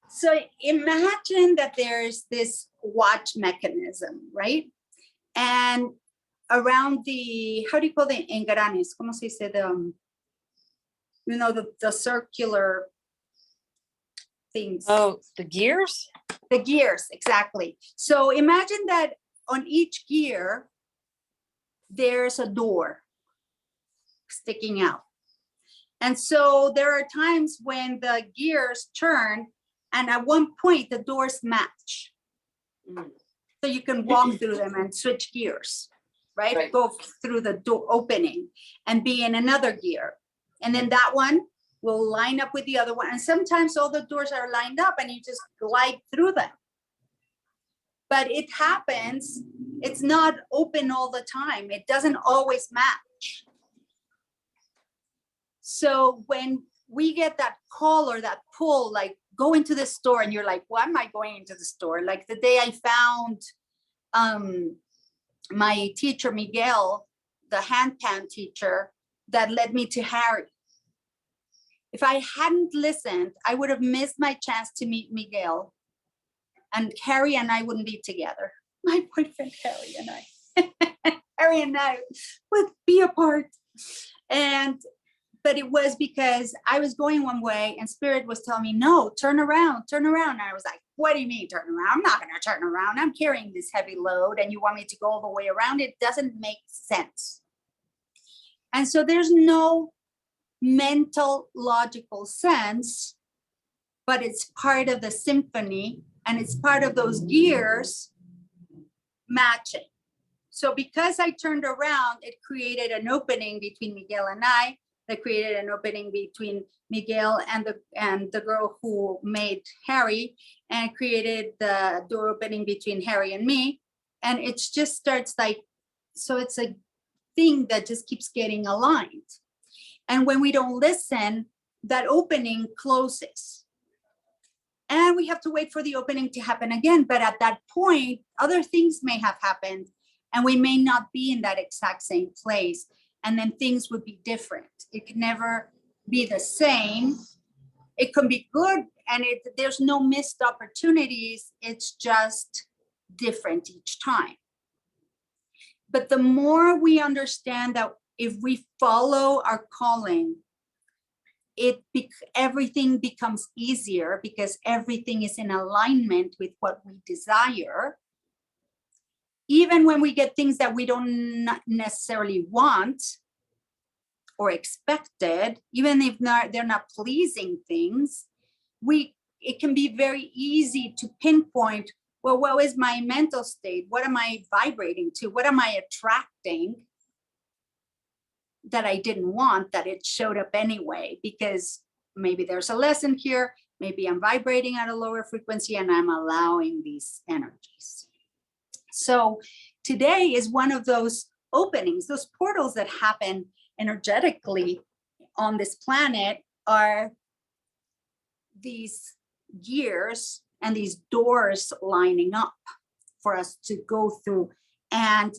So imagine that there's this watch mechanism, right? And around the, how do you call the engranes? ¿Cómo se dice? The circular things. Oh, the gears? The gears, exactly. So imagine that on each gear, there's a door sticking out. And so there are times when the gears turn, and at one point the doors match. So you can walk through them and switch gears, right? Go through the door opening and be in another gear. And then that one will line up with the other one. And sometimes all the doors are lined up and you just glide through them. But it happens, it's not open all the time. It doesn't always match. So when we get that call or that pull, like go into the store, and you're like, why am I going into the store? Like the day I found my teacher, Miguel, the handpan teacher that led me to Harry. If I hadn't listened, I would have missed my chance to meet Miguel, and Harry and I wouldn't be together. My boyfriend, Harry and I. Harry and I would be apart. But it was because I was going one way and Spirit was telling me, no, turn around, turn around. And I was like, what do you mean turn around? I'm not going to turn around. I'm carrying this heavy load and you want me to go all the way around? It doesn't make sense. And so there's no mental, logical sense, but it's part of the symphony and it's part of those gears matching. So because I turned around, it created an opening between Miguel and I, that created an opening between Miguel and the girl who made Harry, and created the door opening between Harry and me. And it just starts like, so it's a thing that just keeps getting aligned. And when we don't listen, that opening closes. And we have to wait for the opening to happen again. But at that point, other things may have happened and we may not be in that exact same place. And then things would be different. It can never be the same. It can be good, and there's no missed opportunities. It's just different each time. But the more we understand that if we follow our calling, everything becomes easier because everything is in alignment with what we desire. Even when we get things that we don't necessarily want or expected, even if they're not pleasing things, it can be very easy to pinpoint, well, what is my mental state? What am I vibrating to? What am I attracting that I didn't want, that it showed up anyway? Because maybe there's a lesson here, maybe I'm vibrating at a lower frequency and I'm allowing these energies. So today is one of those openings, those portals that happen energetically on this planet are these gears and these doors lining up for us to go through and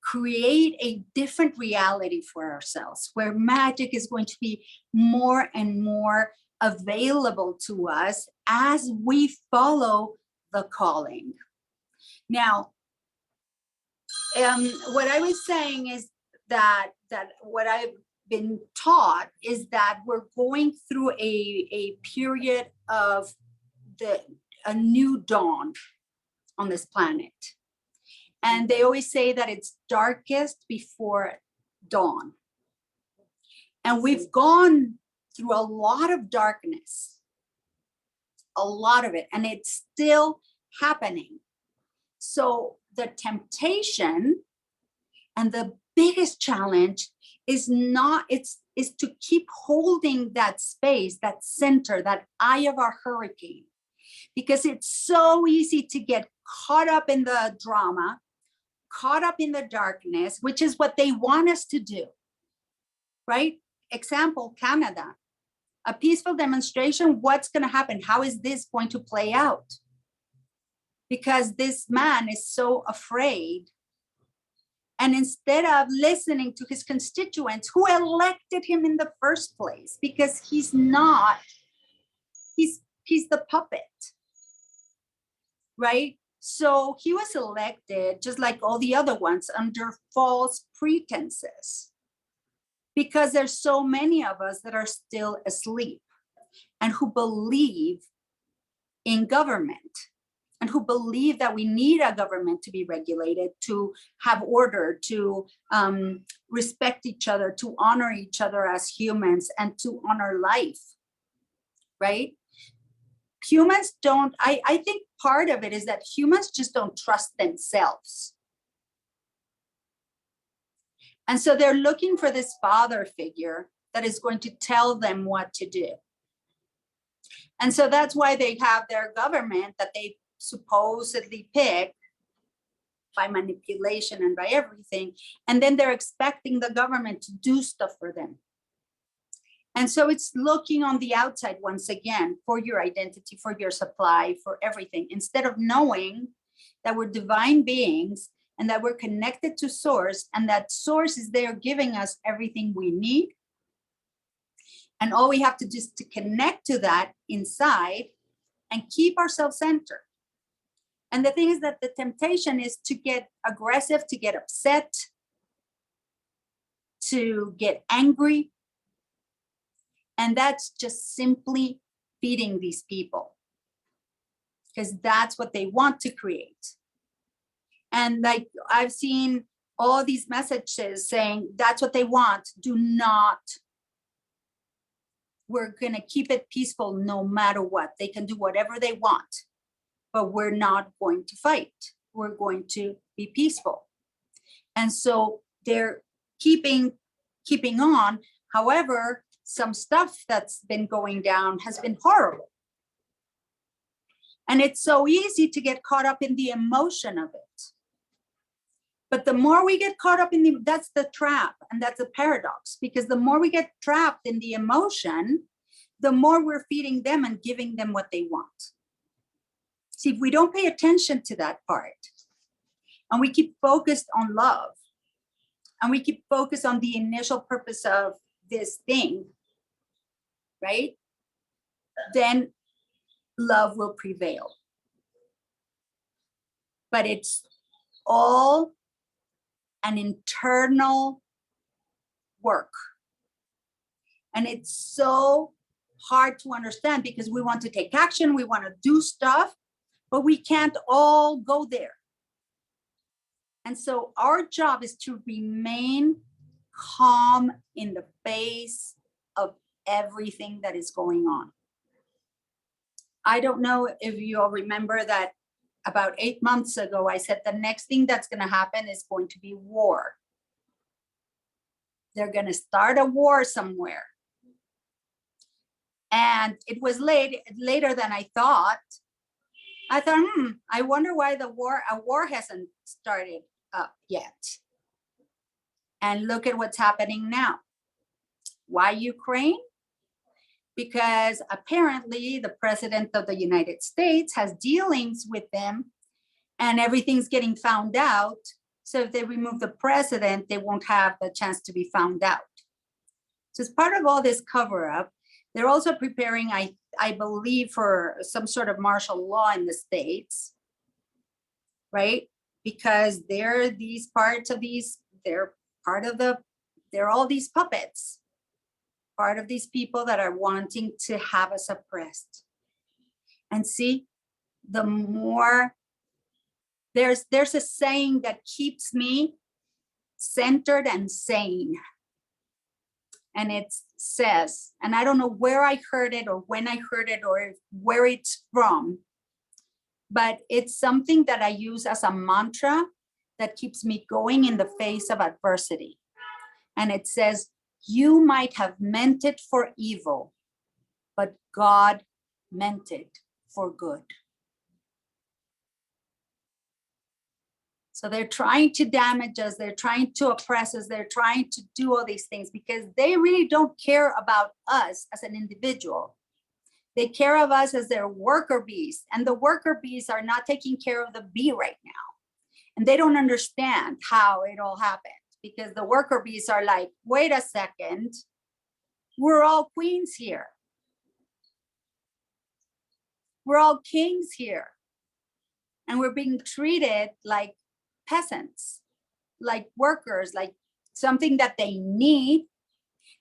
create a different reality for ourselves, where magic is going to be more and more available to us as we follow the calling. Now, what I was saying is that what I've been taught is that we're going through a period of a new dawn on this planet. And they always say that it's darkest before dawn. And we've gone through a lot of darkness, a lot of it, and it's still happening. So the temptation and the biggest challenge is to keep holding that space, that center, that eye of our hurricane, because it's so easy to get caught up in the drama, caught up in the darkness, which is what they want us to do, right? Example, Canada, a peaceful demonstration. What's going to happen? How is this going to play out? Because this man is so afraid. And instead of listening to his constituents who elected him in the first place, because he's not He's the puppet, right? So he was elected just like all the other ones under false pretenses, because there's so many of us that are still asleep and who believe in government and who believe that we need a government to be regulated, to have order, to respect each other, to honor each other as humans, and to honor life, right? Humans don't, I think part of it is that humans just don't trust themselves. And so they're looking for this father figure that is going to tell them what to do. And so that's why they have their government that they supposedly pick by manipulation and by everything. And then they're expecting the government to do stuff for them. And so it's looking on the outside once again for your identity, for your supply, for everything, instead of knowing that we're divine beings and that we're connected to source, and that source is there giving us everything we need. And all we have to do is to connect to that inside and keep ourselves centered. And the thing is that the temptation is to get aggressive, to get upset, to get angry. And that's just simply feeding these people, because that's what they want to create. And like I've seen all these messages saying that's what they want. Do not. We're going to keep it peaceful no matter what. They can do whatever they want, but we're not going to fight. We're going to be peaceful. And so they're keeping on. However, some stuff that's been going down has been horrible. And it's so easy to get caught up in the emotion of it. But the more we get caught up in that's the trap, and that's a paradox, because the more we get trapped in the emotion, the more we're feeding them and giving them what they want. See, if we don't pay attention to that part, and we keep focused on love, and we keep focused on the initial purpose of this thing, right? Then love will prevail. But it's all an internal work. And it's so hard to understand because we want to take action, we want to do stuff, but we can't all go there. And so our job is to remain calm in the face of everything that is going on. I don't know if you all remember that about 8 months ago, I said the next thing that's going to happen is going to be war. They're going to start a war somewhere. And it was later than I thought. I thought, I wonder why a war hasn't started up yet. And look at what's happening now. Why Ukraine? Because apparently the president of the United States has dealings with them and everything's getting found out. So if they remove the president, they won't have the chance to be found out. So as part of all this cover up, they're also preparing, I believe, for some sort of martial law in the States, right? Because they're these parts of these, they're all these puppets, part of these people that are wanting to have us oppressed. And see, the more, there's a saying that keeps me centered and sane. And it says, and I don't know where I heard it or when I heard it or where it's from, but it's something that I use as a mantra that keeps me going in the face of adversity. And it says, you might have meant it for evil, but God meant it for good. So they're trying to damage us, they're trying to oppress us, they're trying to do all these things because they really don't care about us as an individual. They care of us as their worker bees, and the worker bees are not taking care of the bee right now. And they don't understand how it all happened because the worker bees are like, wait a second, we're all queens here. We're all kings here. And we're being treated like peasants, like workers, like something that they need.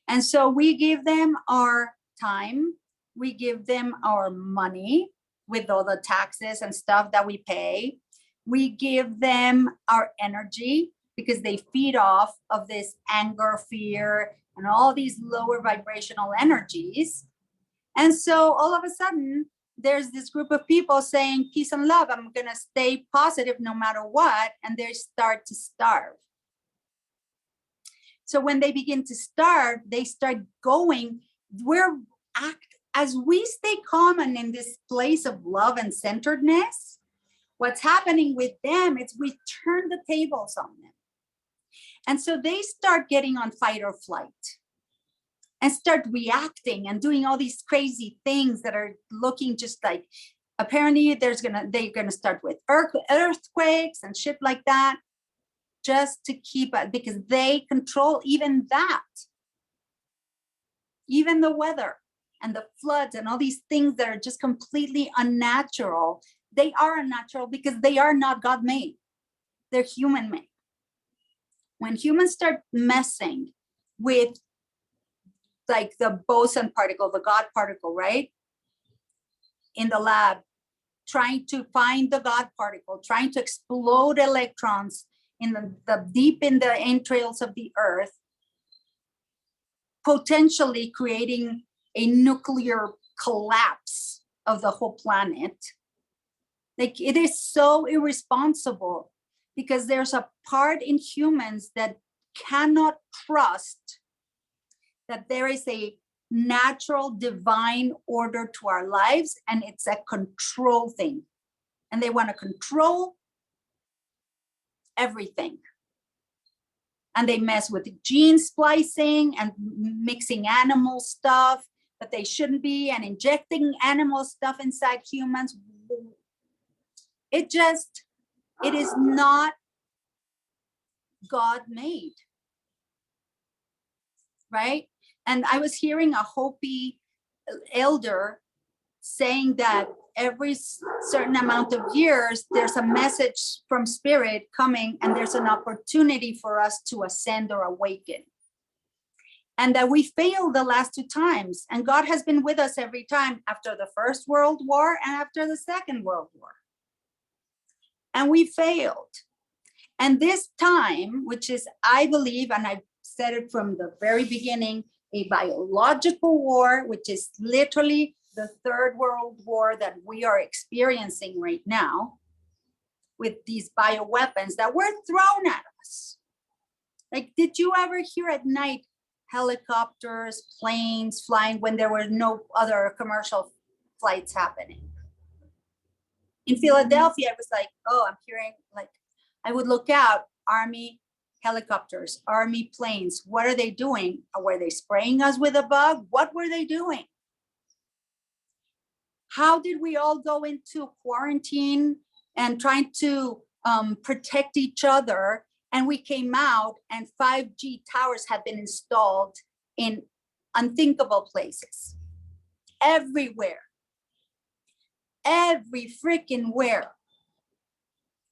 And so we give them our time, we give them our money with all the taxes and stuff that we pay. We give them our energy because they feed off of this anger, fear, and all these lower vibrational energies. And so all of a sudden, there's this group of people saying peace and love, I'm going to stay positive no matter what, and they start to starve. So when they begin to starve, they start going, as we stay calm and in this place of love and centeredness, what's happening with them is we turn the tables on them. And so they start getting on fight or flight and start reacting and doing all these crazy things that are looking just like, apparently they're gonna start with earthquakes and shit like that, just to keep it, because they control even that, even the weather and the floods and all these things that are just completely unnatural. They are unnatural because they are not God made. They're human made. When humans start messing with like the boson particle, the God particle, right? In the lab, trying to find the God particle, trying to explode electrons in the deep in the entrails of the earth, potentially creating a nuclear collapse of the whole planet. Like, it is so irresponsible because there's a part in humans that cannot trust that there is a natural divine order to our lives, and it's a control thing. And they want to control everything. And they mess with gene splicing and mixing animal stuff that they shouldn't be, and injecting animal stuff inside humans. It is not God made, right? And I was hearing a Hopi elder saying that every certain amount of years, there's a message from spirit coming, and there's an opportunity for us to ascend or awaken. And that we failed the last 2 times. And God has been with us every time, after the First World War and after the Second World War. And we failed. And this time, which is, I believe, and I said it from the very beginning, a biological war, which is literally the Third World War that we are experiencing right now, with these bioweapons that were thrown at us. Like, did you ever hear at night helicopters, planes flying when there were no other commercial flights happening? In Philadelphia, I was like, oh, I'm hearing, like, I would look out, Army helicopters, Army planes. What are they doing? Were they spraying us with a bug? What were they doing? How did we all go into quarantine and trying to protect each other? And we came out and 5G towers have been installed in unthinkable places, everywhere, every freaking where.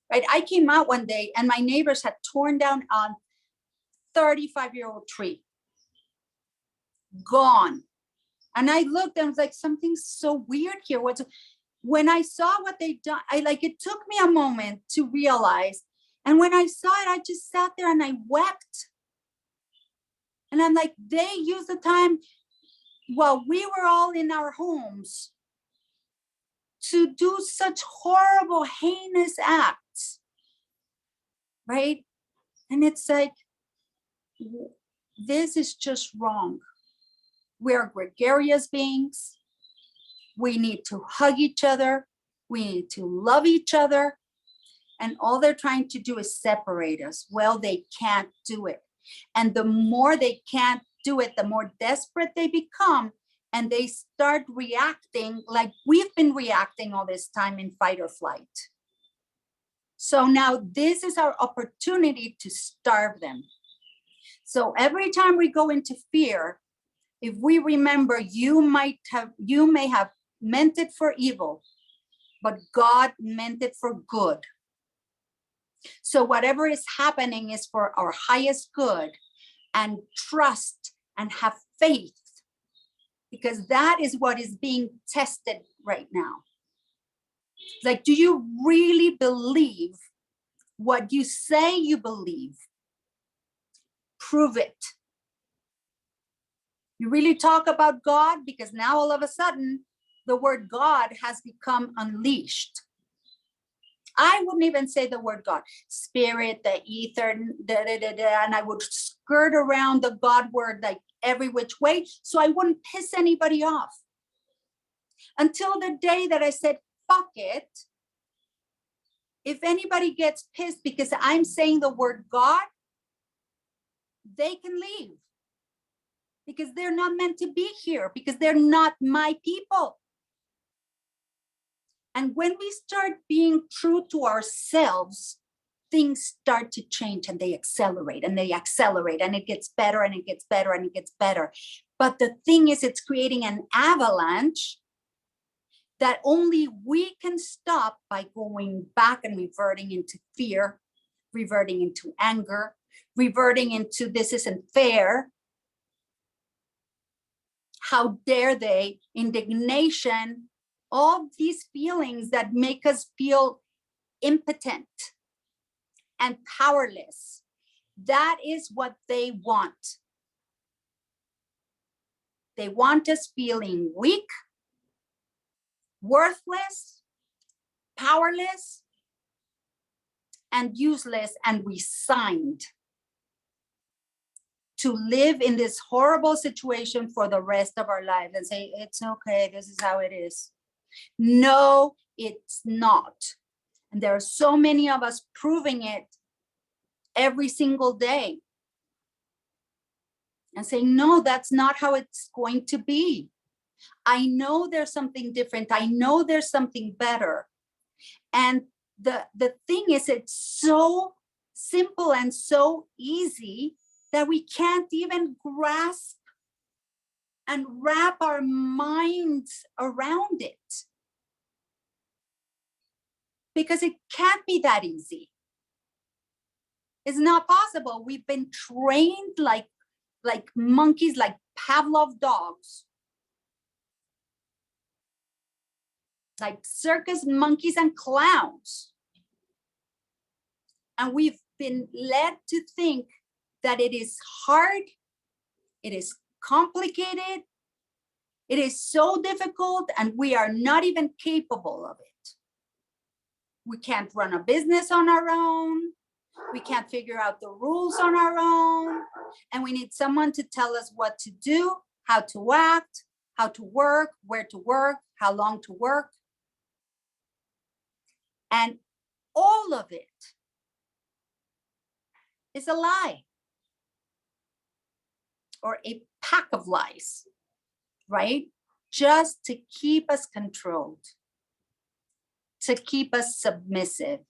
Right? I came out one day and my neighbors had torn down a 35-year-old tree, gone. And I looked and was like, something's so weird here. When I saw what they done, it took me a moment to realize. And when I saw it, I just sat there and I wept. And I'm like, they used the time while we were all in our homes to do such horrible, heinous acts, right? And it's like, this is just wrong. We're gregarious beings. We need to hug each other. We need to love each other. And all they're trying to do is separate us. Well, they can't do it. And the more they can't do it, the more desperate they become. And they start reacting like we've been reacting all this time, in fight or flight. So now this is our opportunity to starve them. So every time we go into fear, if we remember, you may have meant it for evil, but God meant it for good. So whatever is happening is for our highest good, and trust and have faith, because that is what is being tested right now. Like, do you really believe what you say you believe? Prove it. You really talk about God, because now all of a sudden the word God has become unleashed. I wouldn't even say the word God, spirit, the ether, and I would skirt around the God word like every which way, so I wouldn't piss anybody off. Until the day that I said, fuck it. If anybody gets pissed because I'm saying the word God, they can leave, because they're not meant to be here, because they're not my people. And when we start being true to ourselves, things start to change, and they accelerate and they accelerate, and it gets better and it gets better and it gets better. But the thing is, it's creating an avalanche that only we can stop by going back and reverting into fear, reverting into anger, reverting into this isn't fair. How dare they? Indignation, all these feelings that make us feel impotent and powerless. That is what they want. They want us feeling weak, worthless, powerless, and useless, and resigned to live in this horrible situation for the rest of our lives and say, it's okay, this is how it is. No, it's not. And there are so many of us proving it every single day and saying, no, that's not how it's going to be. I know there's something different. I know there's something better. And the thing is, it's so simple and so easy that we can't even grasp and wrap our minds around it, because it can't be that easy. It's not possible. We've been trained like monkeys, like Pavlov dogs, like circus monkeys and clowns. And we've been led to think that it is hard, it is complicated, it is so difficult, and we are not even capable of it. We can't run a business on our own. We can't figure out the rules on our own. And we need someone to tell us what to do, how to act, how to work, where to work, how long to work. And all of it is a lie, or a pack of lies, right? Just to keep us controlled, to keep us submissive,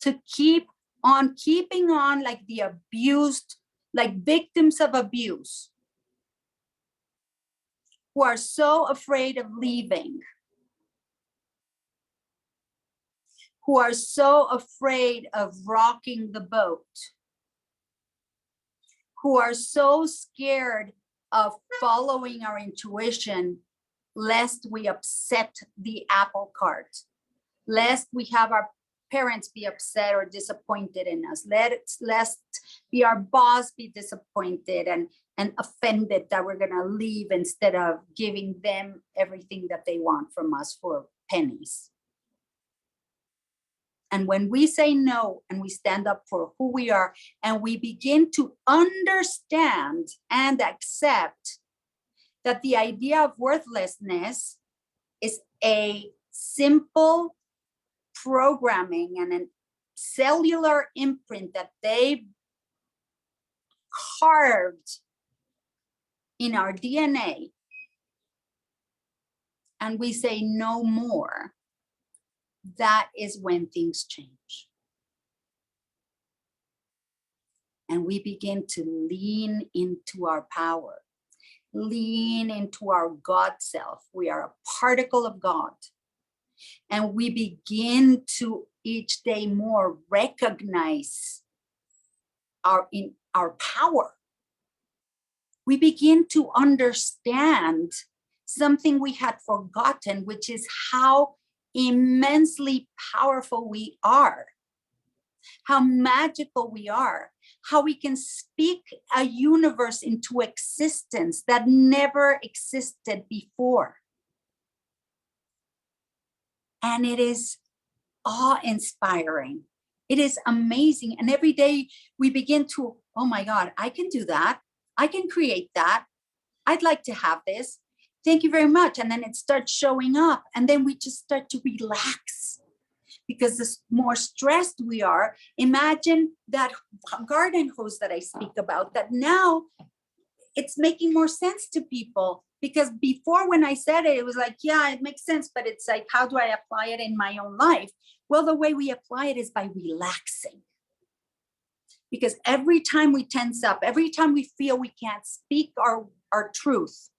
to keep on keeping on like the abused, like victims of abuse, who are so afraid of leaving, who are so afraid of rocking the boat, who are so scared of following our intuition, lest we upset the apple cart, lest we have our parents be upset or disappointed in us, lest be our boss be disappointed and offended that we're gonna leave instead of giving them everything that they want from us for pennies. And when we say no and we stand up for who we are, and we begin to understand and accept that the idea of worthlessness is a simple programming and a cellular imprint that they carved in our DNA, and we say no more, that is when things change. And we begin to lean into our power, lean into our God self. We are a particle of God. And we begin to each day more recognize our power. We begin to understand something we had forgotten, which is how immensely powerful we are, how magical we are, how we can speak a universe into existence that never existed before. And it is awe-inspiring. It is amazing. And every day we begin to, oh my God, I can do that. I can create that. I'd like to have this. Thank you very much. And then it starts showing up. And then we just start to relax, because the more stressed we are. Imagine that garden hose that I speak about, that now it's making more sense to people. Because before, when I said it, it was like, yeah, it makes sense, but it's like, how do I apply it in my own life? Well, the way we apply it is by relaxing. Because every time we tense up, every time we feel we can't speak our truth,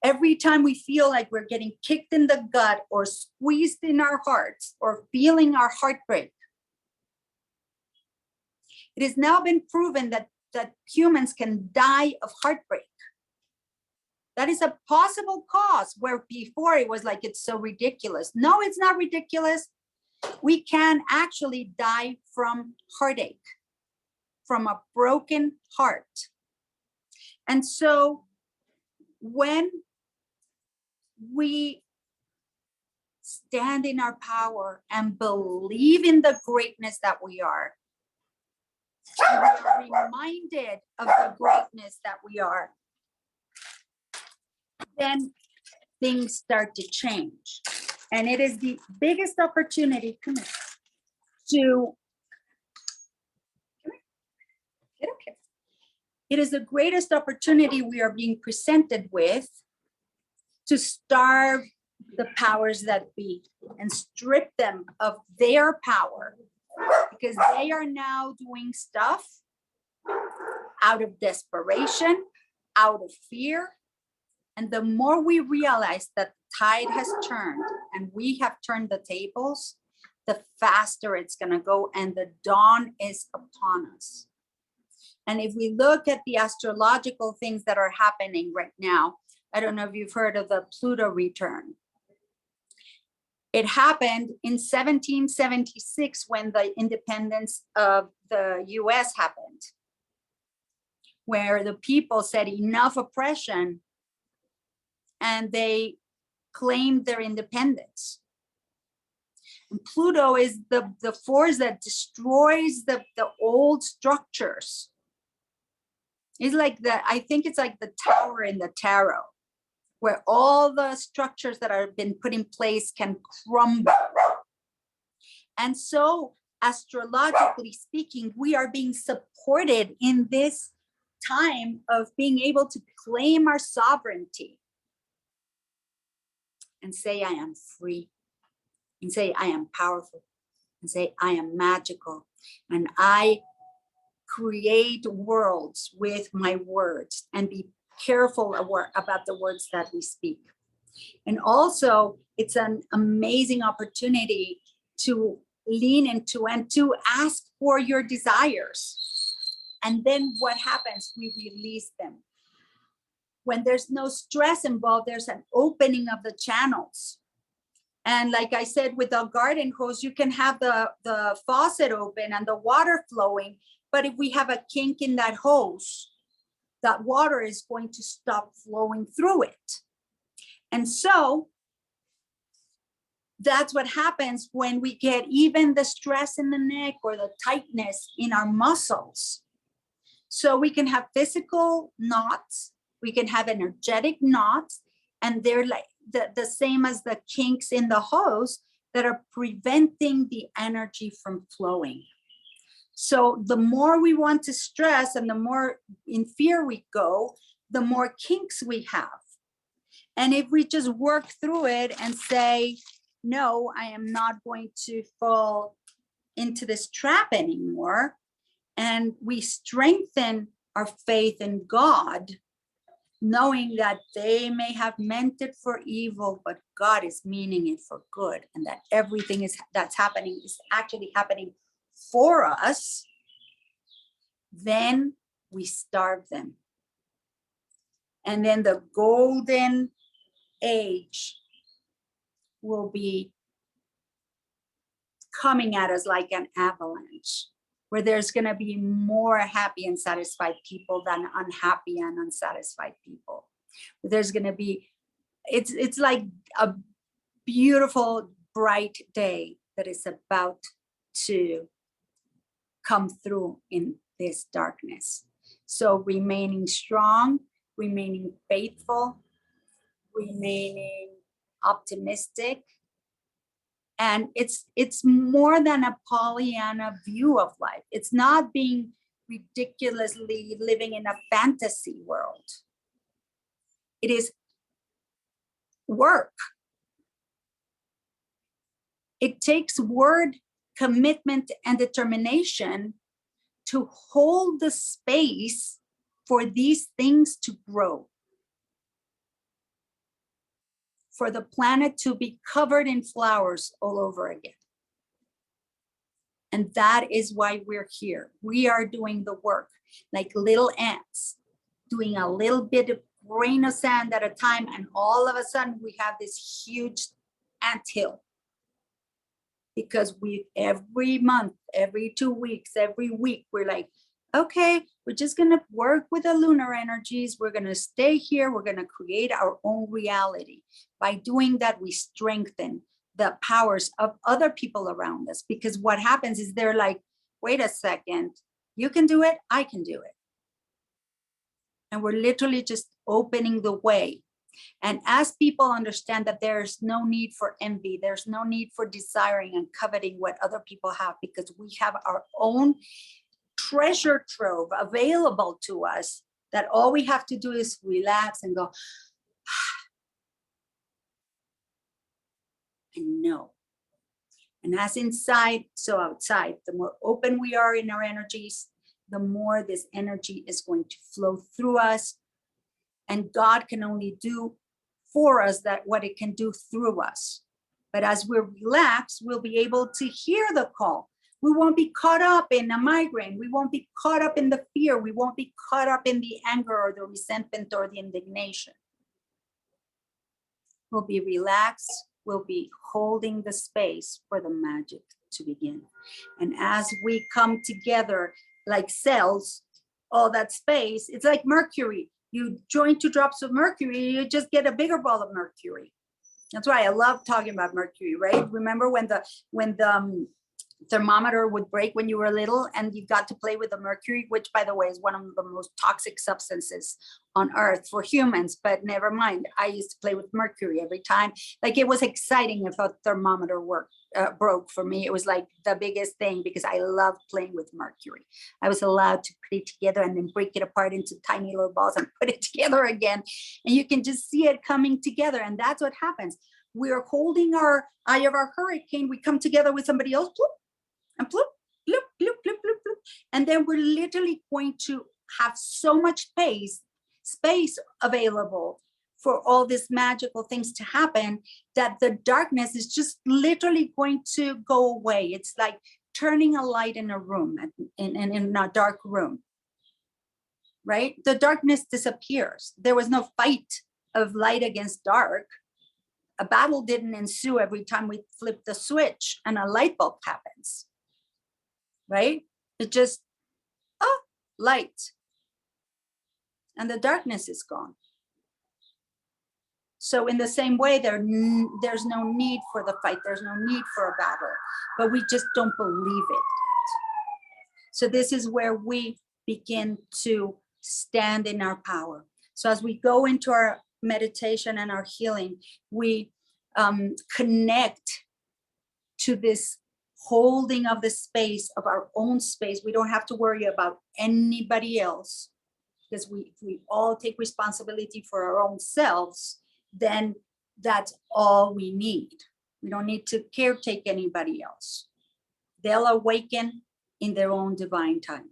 every time we feel like we're getting kicked in the gut or squeezed in our hearts or feeling our heartbreak, it has now been proven that humans can die of heartbreak. That is a possible cause, where before it was like, it's so ridiculous. No, it's not ridiculous. We can actually die from heartache, from a broken heart. And so when we stand in our power and believe in the greatness that we are reminded of the greatness that we are, then things start to change. And it is the biggest opportunity, come here, to, get up here. It is the greatest opportunity we are being presented with to starve the powers that be and strip them of their power, because they are now doing stuff out of desperation, out of fear. And the more we realize that the tide has turned and we have turned the tables, the faster it's going to go, and the dawn is upon us. And if we look at the astrological things that are happening right now, I don't know if you've heard of the Pluto return. It happened in 1776 when the independence of the US happened, where the people said enough oppression and they claimed their independence. And Pluto is the force that destroys the old structures. It's like I think it's like the tower in the tarot, where all the structures that have been put in place can crumble. And so, astrologically speaking, we are being supported in this time of being able to claim our sovereignty and say, I am free, and say, I am powerful, and say, I am magical, and I create worlds with my words, and be careful about the words that we speak. And also, it's an amazing opportunity to lean into and to ask for your desires. And then what happens? We release them. When there's no stress involved, there's an opening of the channels. And like I said, with the garden hose, you can have the faucet open and the water flowing. But if we have a kink in that hose, that water is going to stop flowing through it. And so that's what happens when we get even the stress in the neck or the tightness in our muscles. So we can have physical knots, we can have energetic knots, and they're like the same as the kinks in the hose that are preventing the energy from flowing. So the more we want to stress and the more in fear we go, the more kinks we have. And if we just work through it and say, no, I am not going to fall into this trap anymore, and we strengthen our faith in God, knowing that they may have meant it for evil, but God is meaning it for good, and that everything that's happening is actually happening for us, then we starve them. And then the golden age will be coming at us like an avalanche, where there's going to be more happy and satisfied people than unhappy and unsatisfied people. There's going to be, it's like a beautiful, bright day that is about to come through in this darkness. So remaining strong, remaining faithful, remaining optimistic. And it's more than a Pollyanna view of life. It's not being ridiculously living in a fantasy world. It is work. It takes word, commitment, and determination to hold the space for these things to grow, for the planet to be covered in flowers all over again. And that is why we're here. We are doing the work like little ants, doing a little bit of grain of sand at a time, and all of a sudden we have this huge anthill. Because every month, every 2 weeks, every week, we're like, okay, we're just gonna work with the lunar energies. We're gonna stay here. We're gonna create our own reality. By doing that, we strengthen the powers of other people around us, because what happens is they're like, wait a second, you can do it, I can do it. And we're literally just opening the way. And as people understand that there's no need for envy, there's no need for desiring and coveting what other people have, because we have our own treasure trove available to us, that all we have to do is relax and go, and know. And as inside, so outside, the more open we are in our energies, the more this energy is going to flow through us. And God can only do for us that what it can do through us. But as we're relaxed, we'll be able to hear the call. We won't be caught up in a migraine. We won't be caught up in the fear. We won't be caught up in the anger or the resentment or the indignation. We'll be relaxed. We'll be holding the space for the magic to begin. And as we come together like cells, all that space, it's like mercury. You join 2 drops of mercury, you just get a bigger ball of mercury. That's why I love talking about mercury, right? Remember when the thermometer would break when you were little and you got to play with the mercury, which by the way is one of the most toxic substances on earth for humans, but never mind. I used to play with mercury every time. Like, it was exciting if a thermometer broke for me. It was like the biggest thing, because I loved playing with mercury. I was allowed to put it together and then break it apart into tiny little balls and put it together again. And you can just see it coming together. And that's what happens. We're holding our eye of our hurricane. We come together with somebody else, whoop, and bloop, bloop, bloop, bloop, bloop, bloop. And then we're literally going to have so much space available for all these magical things to happen, that the darkness is just literally going to go away. It's like turning a light in a room, in a dark room, right? The darkness disappears. There was no fight of light against dark. A battle didn't ensue every time we flip the switch and a light bulb happens, right? It just, light. And the darkness is gone. So in the same way, there's no need for the fight. There's no need for a battle, but we just don't believe it. So this is where we begin to stand in our power. So as we go into our meditation and our healing, we connect to this holding of the space, of our own space. We don't have to worry about anybody else, because we all take responsibility for our own selves. Then that's all we need. We don't need to caretake anybody else. They'll awaken in their own divine timing.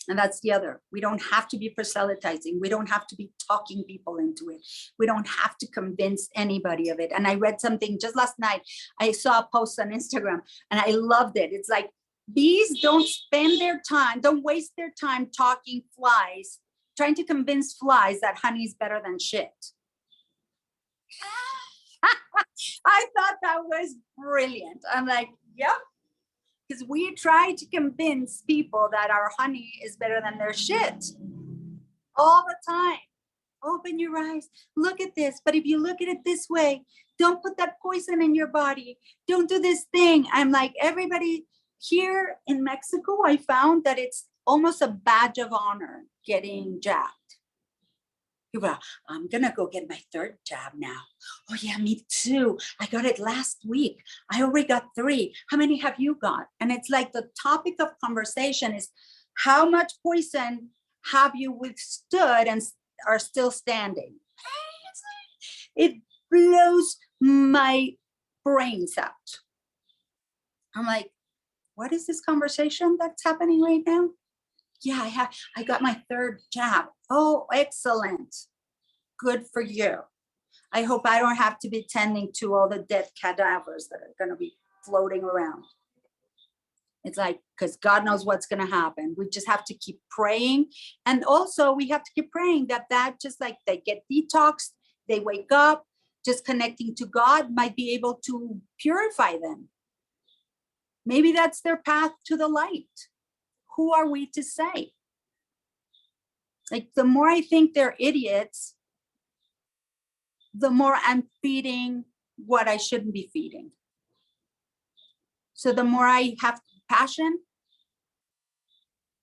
And that's the other. We don't have to be proselytizing. We don't have to be talking people into it. We don't have to convince anybody of it. And I read something just last night. I saw a post on Instagram and I loved it. It's like, bees don't spend their time, don't waste their time talking flies, trying to convince flies that honey is better than shit. I thought that was brilliant. I'm like, yep. Because we try to convince people that our honey is better than their shit all the time. Open your eyes, look at this. But if you look at it this way, don't put that poison in your body. Don't do this thing. I'm like, everybody here in Mexico, I found that it's almost a badge of honor getting jabbed. People are, I'm gonna go get my third jab now. Oh yeah, me too. I got it last week. I already got 3. How many have you got? And it's like the topic of conversation is how much poison have you withstood and are still standing? It blows my brains out. I'm like, what is this conversation that's happening right now? Yeah, I got my 3rd jab. Oh, excellent. Good for you. I hope I don't have to be tending to all the dead cadavers that are going to be floating around. It's like, because God knows what's going to happen. We just have to keep praying. And also we have to keep praying that just like they get detoxed, they wake up, just connecting to God might be able to purify them. Maybe that's their path to the light. Who are we to say? Like, the more I think they're idiots, the more I'm feeding what I shouldn't be feeding. So the more I have compassion,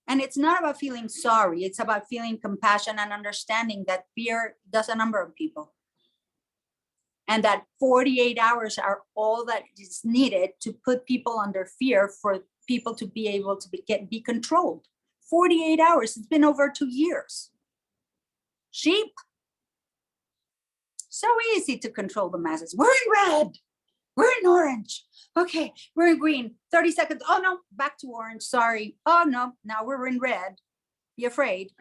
and it's not about feeling sorry, it's about feeling compassion and understanding that fear does a number of people. And that 48 hours are all that is needed to put people under fear for people to be able to be controlled. 48 hours, it's been over 2 years. Sheep, so easy to control the masses. We're in red, we're in orange. Okay, we're in green, 30 seconds. Oh no, back to orange, sorry. Oh no, now we're in red, be afraid.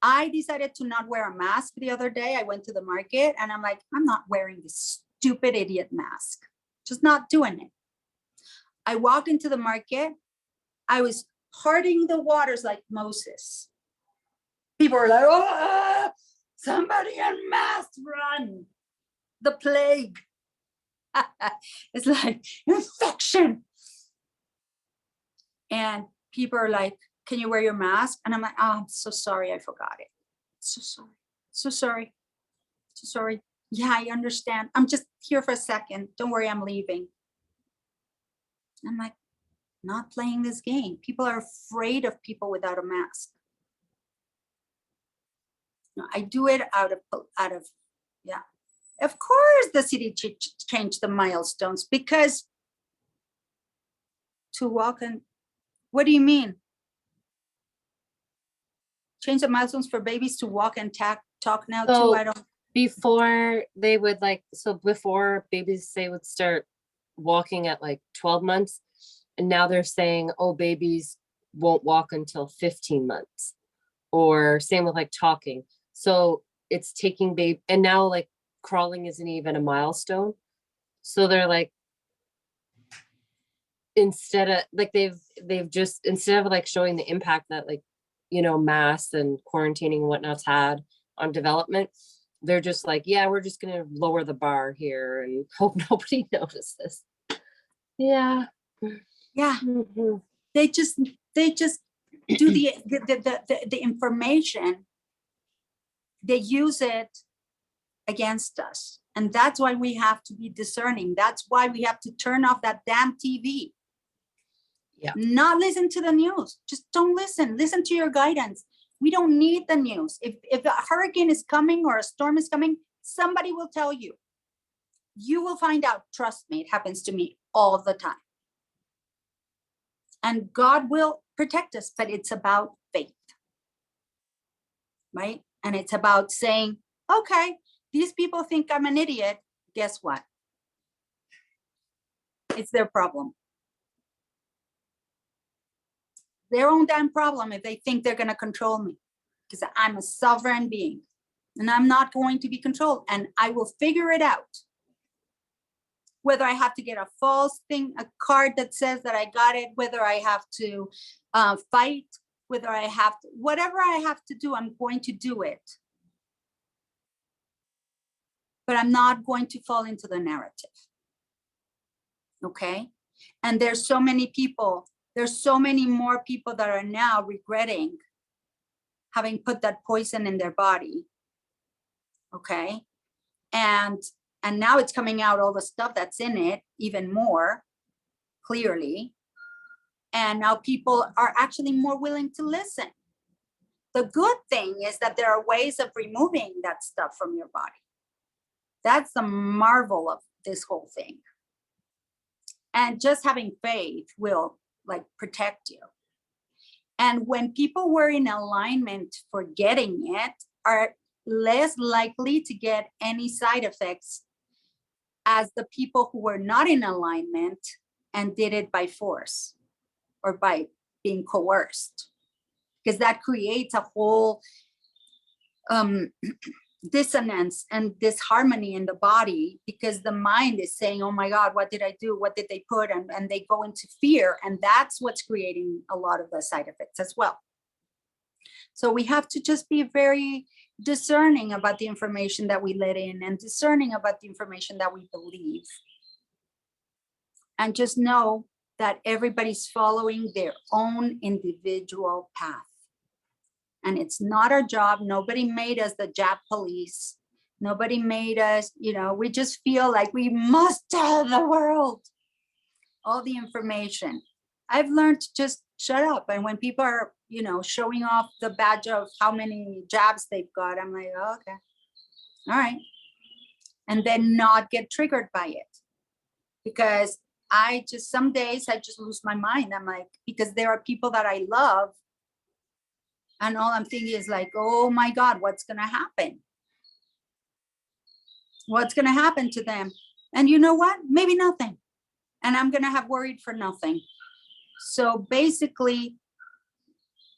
I decided to not wear a mask the other day. I went to the market and I'm like, I'm not wearing this stupid idiot mask. Just not doing it. I walked into the market. I was parting the waters like Moses. People were like, oh, somebody in mask, run. The plague. It's like infection. And people are like, can you wear your mask? And I'm like, oh, I'm so sorry, I forgot it. So sorry, so sorry, so sorry. Yeah, I understand. I'm just here for a second. Don't worry, I'm leaving. I'm like, not playing this game. People are afraid of people without a mask. No, I do it out of, yeah. Of course, the city changed the milestones because to walk and, what do you mean? Change the milestones for babies to walk and talk now So too? I don't. before they would before babies they would start walking at like 12 months, and now they're saying, oh, babies won't walk until 15 months, or same with like talking. So it's taking baby, and now like crawling isn't even a milestone. So they're like, instead of like they've just, instead of like showing the impact that like, you know, masks and quarantining and whatnot's had on development, they're just like, yeah, we're just gonna lower the bar here and hope nobody notices. Yeah. Yeah. Mhm. They just do the information. They use it against us. And that's why we have to be discerning. That's why we have to turn off that damn TV. Yeah. Not listen to the news. Just don't listen. Listen to your guidance. We don't need the news. If a hurricane is coming or a storm is coming, somebody will tell you. You will find out. Trust me, it happens to me all the time. And God will protect us, but it's about faith, right? And it's about saying, okay, these people think I'm an idiot. Guess what? It's their problem. their own damn problem if they think they're going to control me, because I'm a sovereign being and I'm not going to be controlled, and I will figure it out. Whether I have to get a false thing, a card that says that I got it, whether I have to fight, whether I have to, whatever I have to do, I'm going to do it. But I'm not going to fall into the narrative. Okay? And there's so many people, there's so many more people that are now regretting having put that poison in their body. Okay? And now it's coming out, all the stuff that's in it, even more clearly. And now people are actually more willing to listen. The good thing is that there are ways of removing that stuff from your body. That's the marvel of this whole thing. And just having faith will like protect you. And when people were in alignment for getting it, are less likely to get any side effects as the people who were not in alignment and did it by force or by being coerced, because that creates a whole dissonance and disharmony in the body, because the mind is saying, oh my God, what did I do? What did they put? And they go into fear. And that's what's creating a lot of the side effects as well. So we have to just be very discerning about the information that we let in, and discerning about the information that we believe. And just know that everybody's following their own individual path. And it's not our job. Nobody made us the Jap police. Nobody made us, we just feel like we must tell the world all the information. I've learned to just shut up. And when people are, showing off the badge of how many jabs they've got, I'm like, oh, okay, all right. And then not get triggered by it. Because some days I just lose my mind. I'm like, because there are people that I love, and all I'm thinking is like, oh my God, what's going to happen? What's going to happen to them? And you know what? Maybe nothing. And I'm going to have worried for nothing. So basically,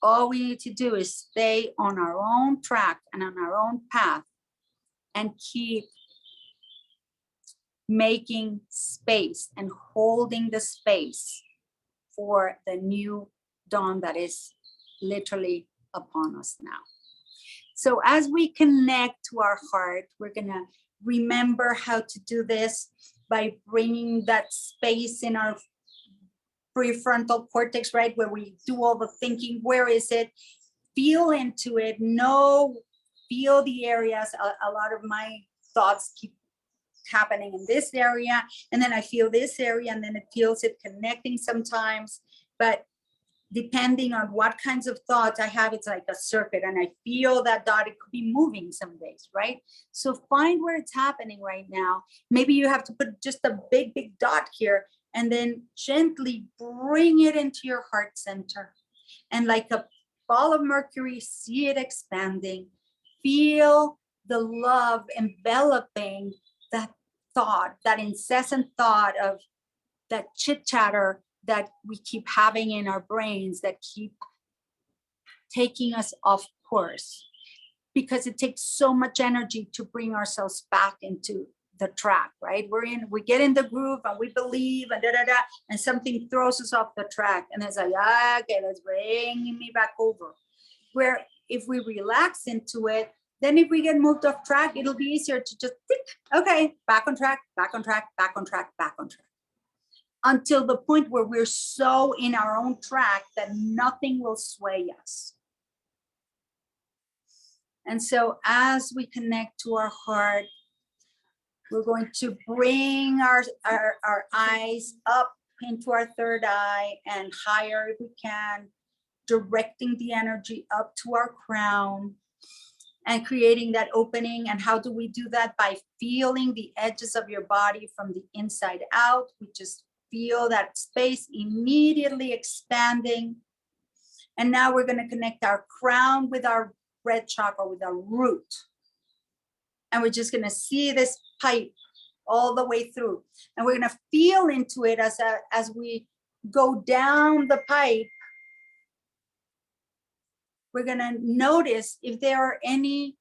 all we need to do is stay on our own track and on our own path, and keep making space and holding the space for the new dawn that is literally upon us now. So as we connect to our heart, we're going to remember how to do this by bringing that space in our prefrontal cortex, right, where we do all the thinking. Where is it? Feel into it. Feel the areas. A lot of my thoughts keep happening in this area, and then I feel this area, and then it feels it connecting sometimes. But depending on what kinds of thoughts I have, it's like a circuit, and I feel that dot. It could be moving some days, right? So find where it's happening right now. Maybe you have to put just a big dot here, and then gently bring it into your heart center. And like a ball of mercury, see it expanding. Feel the love enveloping that thought, that incessant thought of that chit chatter that we keep having in our brains, that keep taking us off course, because it takes so much energy to bring ourselves back into the track, right? We get in the groove and we believe and and something throws us off the track, and it's like, okay, let's bring me back over. Where if we relax into it, then if we get moved off track, it'll be easier to just think, okay, back on track, back on track, back on track, back on track. Until the point where we're so in our own track that nothing will sway us. And so as we connect to our heart, we're going to bring our eyes up into our third eye and higher if we can, directing the energy up to our crown and creating that opening. And how do we do that? By feeling the edges of your body from the inside out. We just feel that space immediately expanding. And now we're going to connect our crown with our red chakra, with our root. And we're just going to see this pipe all the way through. And we're going to feel into it as we go down the pipe we're gonna notice if there are any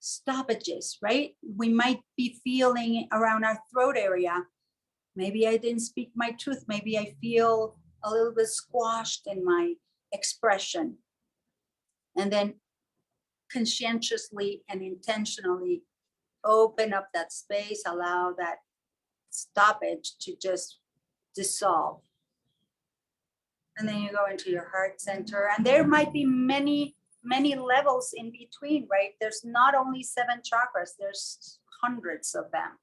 stoppages, right? We might be feeling around our throat area. Maybe I didn't speak my truth. Maybe I feel a little bit squashed in my expression. And then conscientiously and intentionally open up that space, allow that stoppage to just dissolve. And then you go into your heart center, and there might be many levels in between, right? There's not only 7 chakras, there's hundreds of them.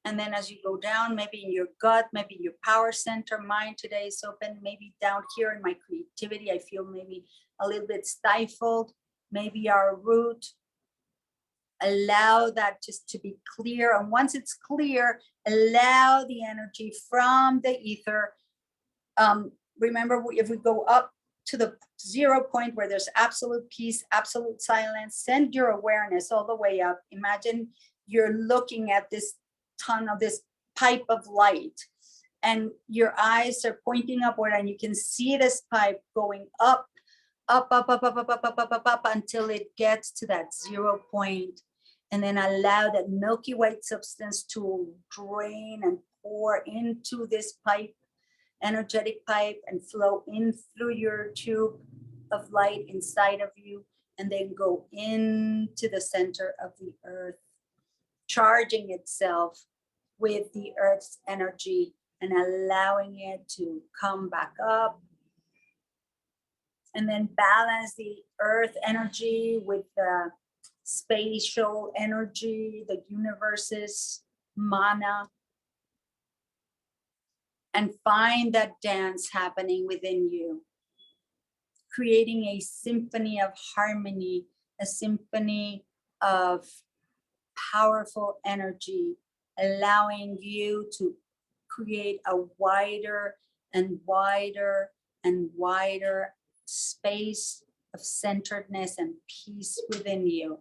And then as you go down, maybe in your gut, maybe your power center, mine today is open, maybe down here in my creativity, I feel maybe a little bit stifled, maybe our root. Allow that just to be clear. And once it's clear, allow the energy from the ether. Remember, if we go up to the 0 point where there's absolute peace, absolute silence, send your awareness all the way up. Imagine you're looking at this ton of this pipe of light, and your eyes are pointing upward, and you can see this pipe going up, up, up, up, up, up, up, up, up, up, up, until it gets to that 0 point. And then allow that milky white substance to drain and pour into this pipe, energetic pipe, and flow in through your tube of light inside of you, and then go into the center of the earth, charging itself with the earth's energy and allowing it to come back up. And then balance the earth energy with the spatial energy, the universe's mana, and find that dance happening within you, creating a symphony of harmony, a symphony of powerful energy, allowing you to create a wider and wider and wider space of centeredness and peace within you,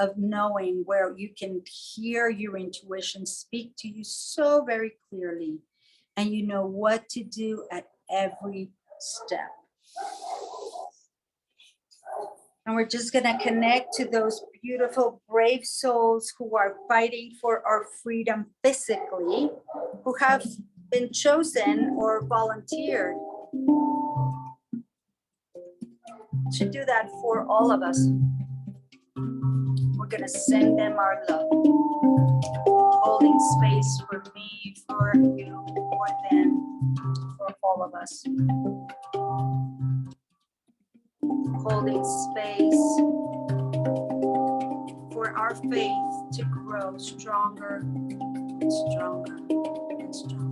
of knowing where you can hear your intuition speak to you so very clearly, and you know what to do at every step. And we're just going to connect to those beautiful, brave souls who are fighting for our freedom physically, who have been chosen or volunteered to do that for all of us. We're going to send them our love, holding space for me, for you, for them, for all of us. Holding space for our faith to grow stronger and stronger and stronger.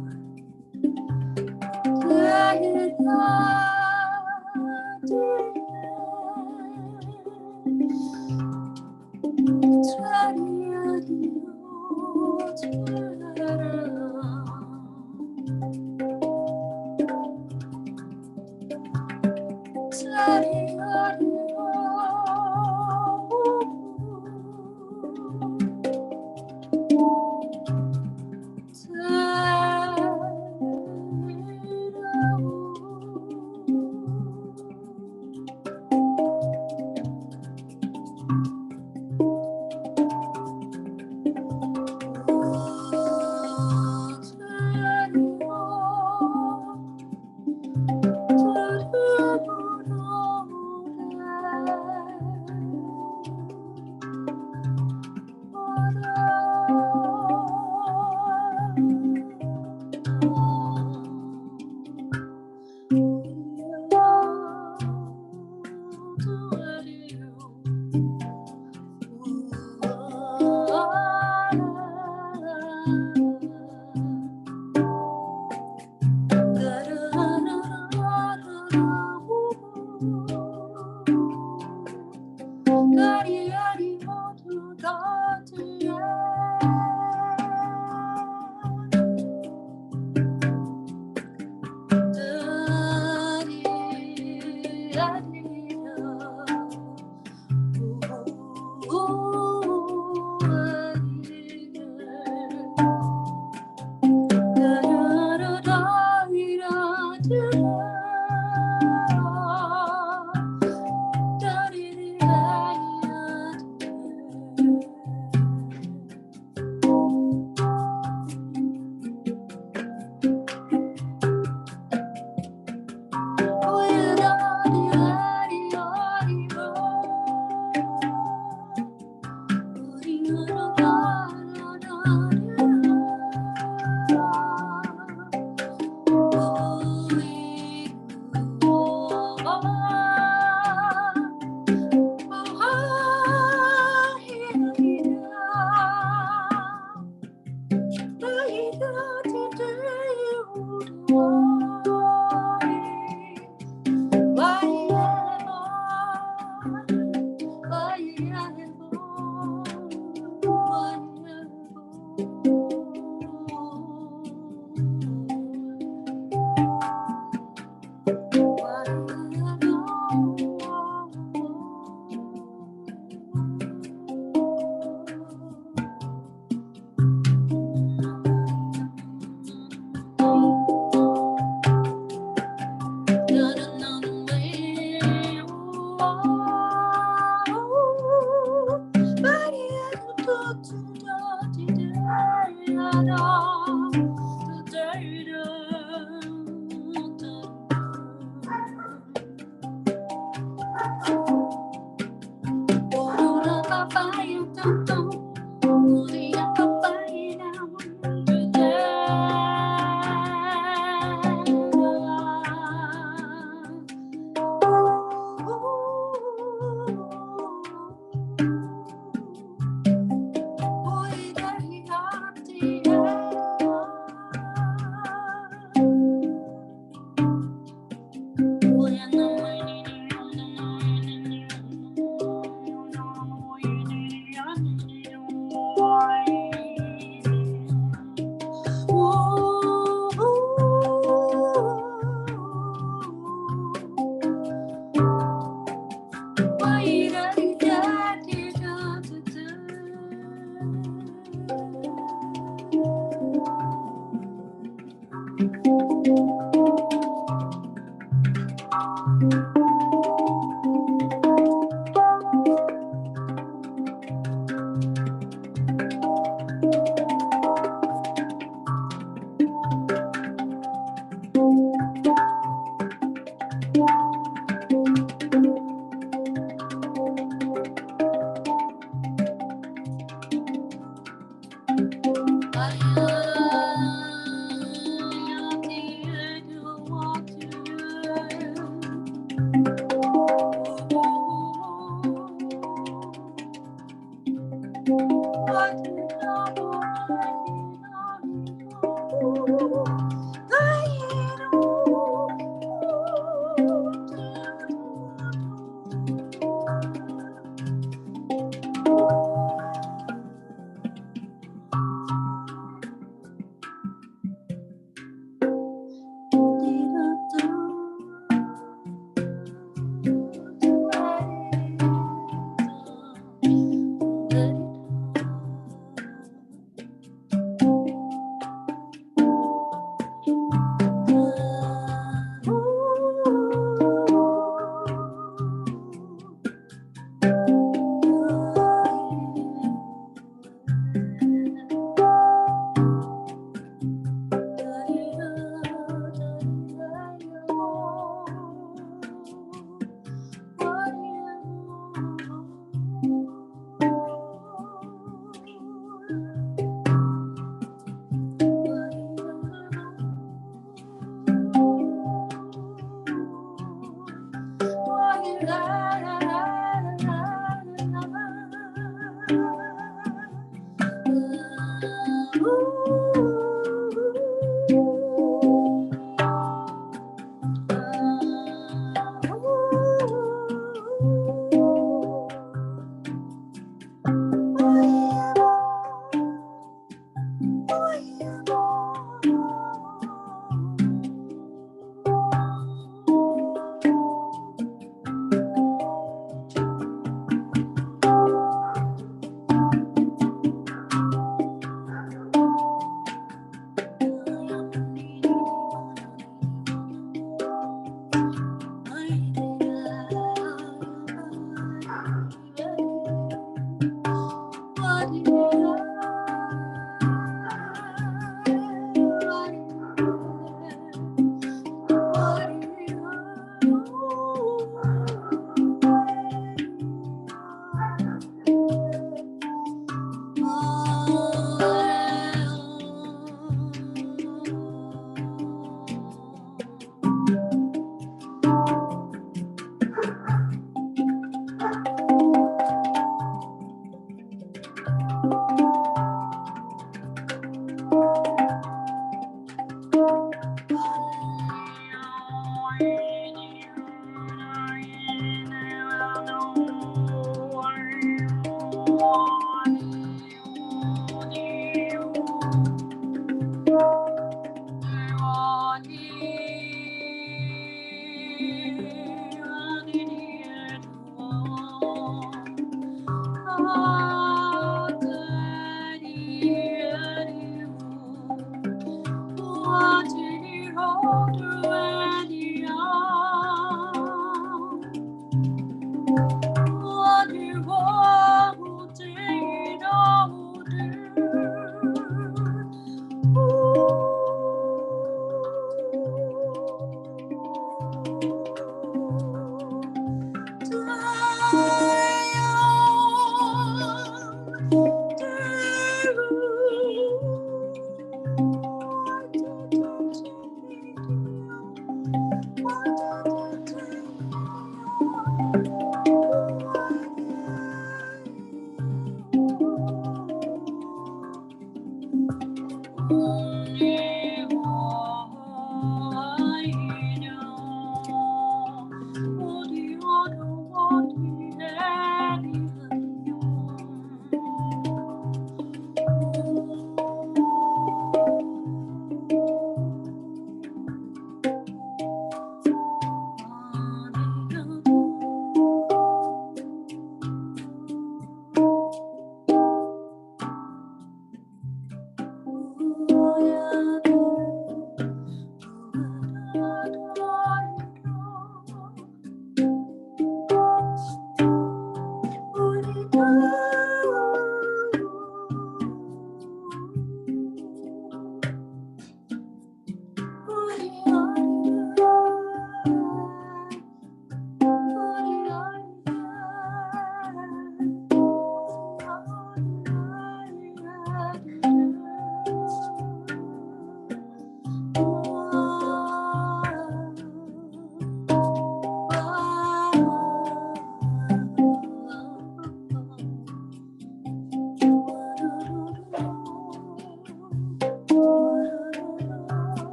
Oh,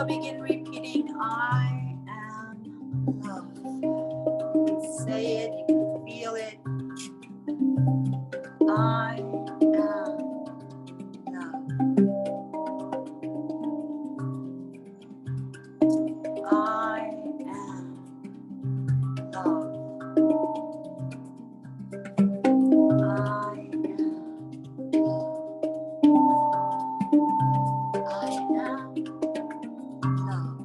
Now begin repeating, I am love. You can say it, you can feel it. I am love. I am love. I am love. I am love.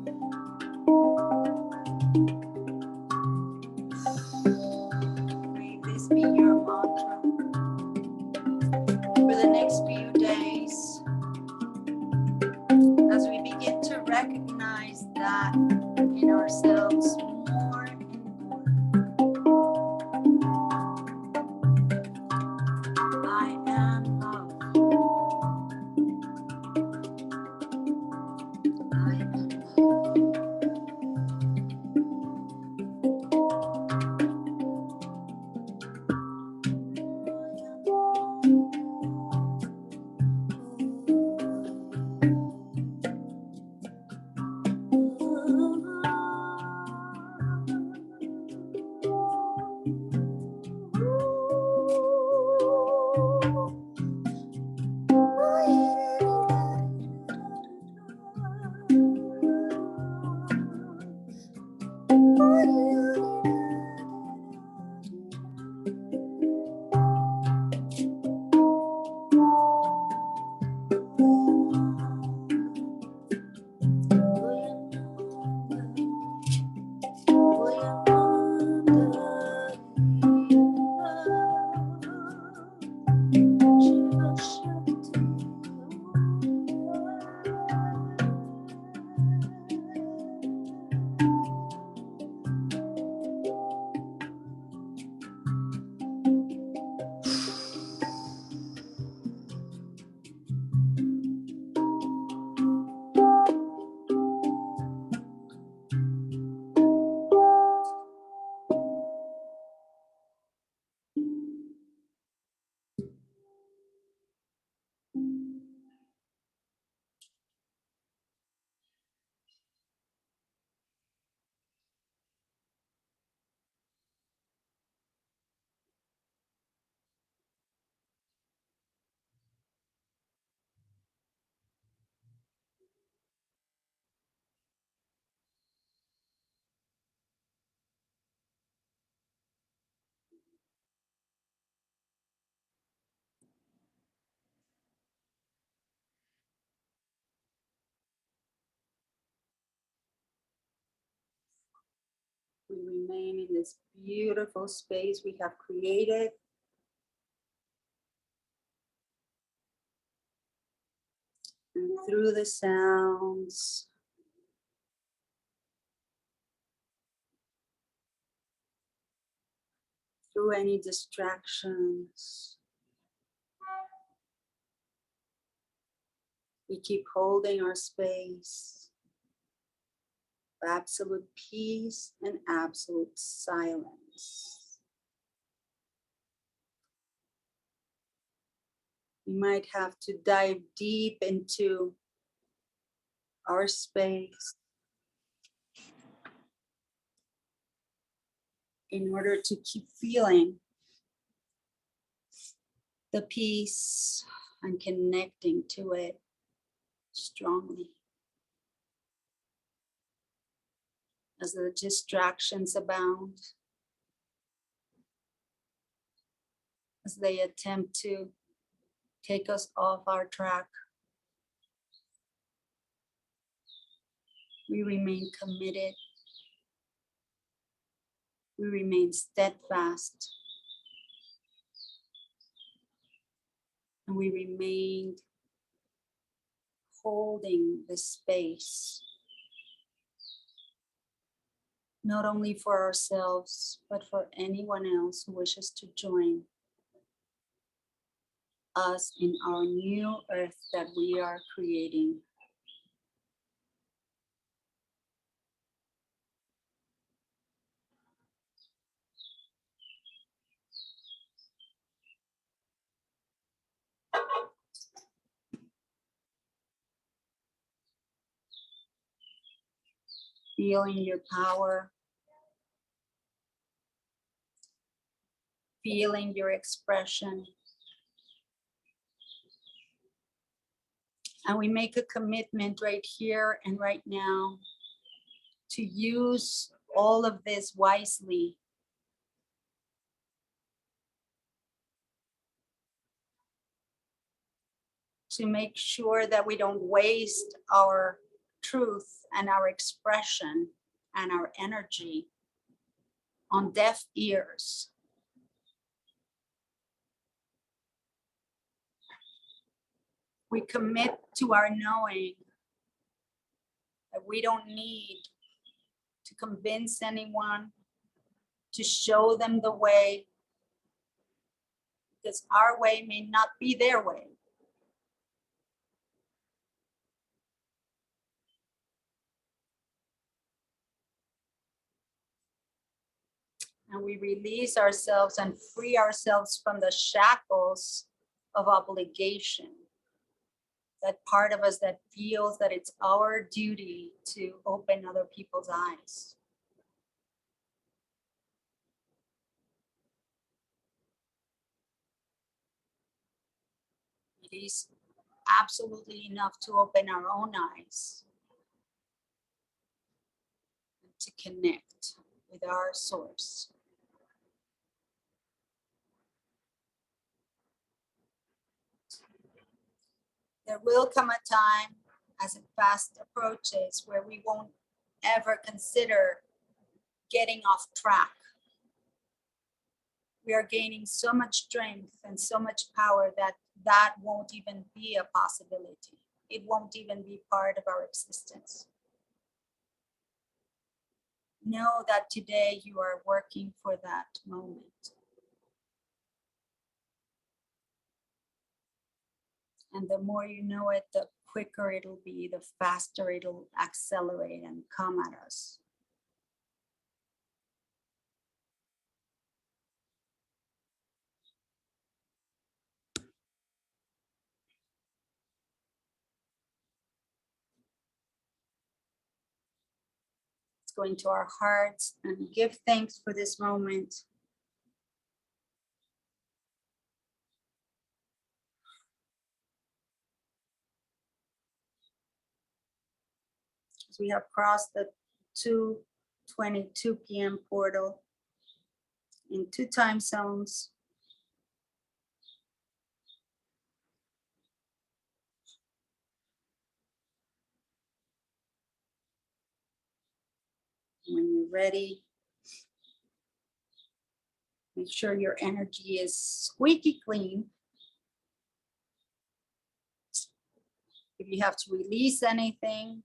May this be your mantra for the next few days as we begin to recognize that in ourselves more and more. I am love. I am love. We remain in this beautiful space we have created. And through the sounds, through any distractions, we keep holding our space of absolute peace and absolute silence. We might have to dive deep into our space in order to keep feeling the peace and connecting to it strongly. As the distractions abound, as they attempt to take us off our track, we remain committed, we remain steadfast, and we remain holding the space, not only for ourselves, but for anyone else who wishes to join us in our new earth that we are creating. Feeling your power. Feeling your expression. And we make a commitment right here and right now to use all of this wisely. To make sure that we don't waste our truth and our expression and our energy on deaf ears. We commit to our knowing that we don't need to convince anyone, to show them the way, because our way may not be their way. And we release ourselves and free ourselves from the shackles of obligation. That part of us that feels that it's our duty to open other people's eyes. It is absolutely enough to open our own eyes and to connect with our source. There will come a time as it fast approaches where we won't ever consider getting off track. We are gaining so much strength and so much power that that won't even be a possibility. It won't even be part of our existence. Know that today you are working for that moment. And the more you know it, the quicker it'll be, the faster it'll accelerate and come at us. Let's go into our hearts and give thanks for this moment. As we have crossed the 2:22 p.m. portal in 2 time zones. When you're ready, make sure your energy is squeaky clean. If you have to release anything,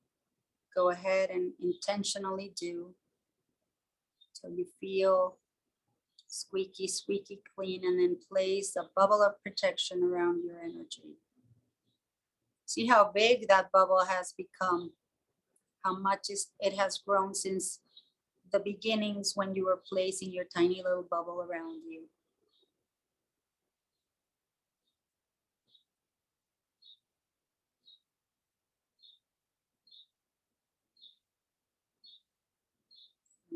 go ahead and intentionally do so you feel squeaky, squeaky clean, and then place a bubble of protection around your energy. See how big that bubble has become, how much it has grown since the beginnings when you were placing your tiny little bubble around you.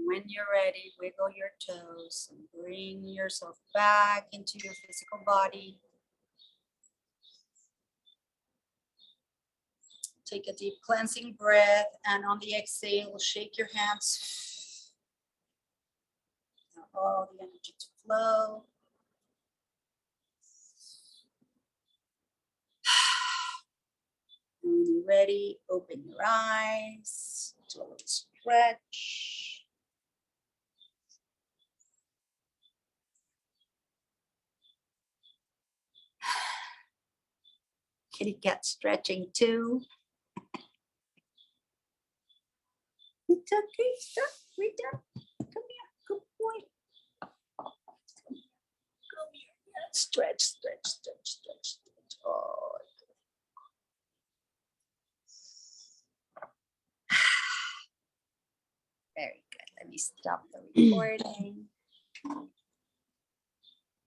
When you're ready, wiggle your toes and bring yourself back into your physical body. Take a deep cleansing breath, and on the exhale, shake your hands. Allow all the energy to flow. And when you're ready, open your eyes, do a little stretch. Kitty cat stretching too. It's okay, stop, Rita. Come here, good boy. Come here, yeah, stretch, stretch, stretch, stretch, stretch. Oh. Very good. Let me stop the recording.